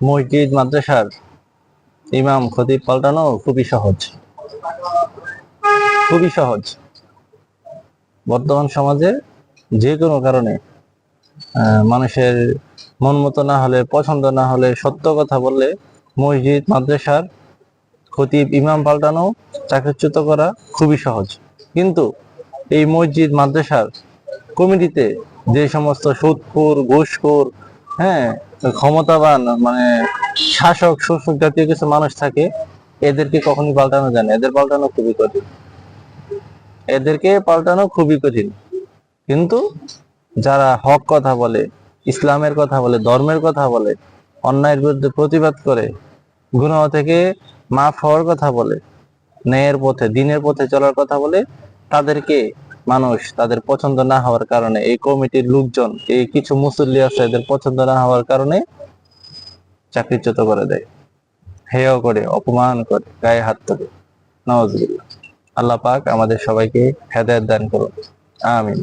মসজিদ মাদ্রাসার ইমাম খতিব পাল্টানো খুবই সহজ, খুবই সহজ। বর্তমান সমাজে যে কোনো কারণে মানুষের মন মতো না হলে, পছন্দ না হলে, সত্য কথা বললে মসজিদ মাদ্রাসার খতিব ইমাম পাল্টানো, চাকরিচ্যুত করা খুবই সহজ। কিন্তু এই মসজিদ মাদ্রাসার কমিটিতে যে সমস্ত সুদখোর, ঘুষখোর, হ্যাঁ, ক্ষমতাবান মানে শাসক শোষক জাতীয় কিছু মানুষ থাকে, এদেরকে কখনই পাল্টানো যায় না। এদের পাল্টানো খুবই কঠিন, এদেরকে পাল্টানো খুবই কঠিন। কিন্তু যারা হক কথা বলে, ইসলামের কথা বলে, ধর্মের কথা বলে, অন্যায়ের বিরুদ্ধে প্রতিবাদ করে, গুনাহ থেকে মাফ হওয়ার কথা বলে, ন্যায়ের পথে, দিনের পথে চলার কথা বলে, তাদেরকে মানুষ তাদের পছন্দ না হওয়ার কারণে, এই কমিটির লোকজন, এই কিছু মুসল্লি আছে, এদের পছন্দ না হওয়ার কারণে চাকরিচ্যুত করে দেয়, হেয় করে, অপমান করে, গায়ে হাত তোলে। নাউজুবিল্লাহ। আল্লাহ পাক আমাদের সবাইকে হেদায়েত দান করুন। আমিন।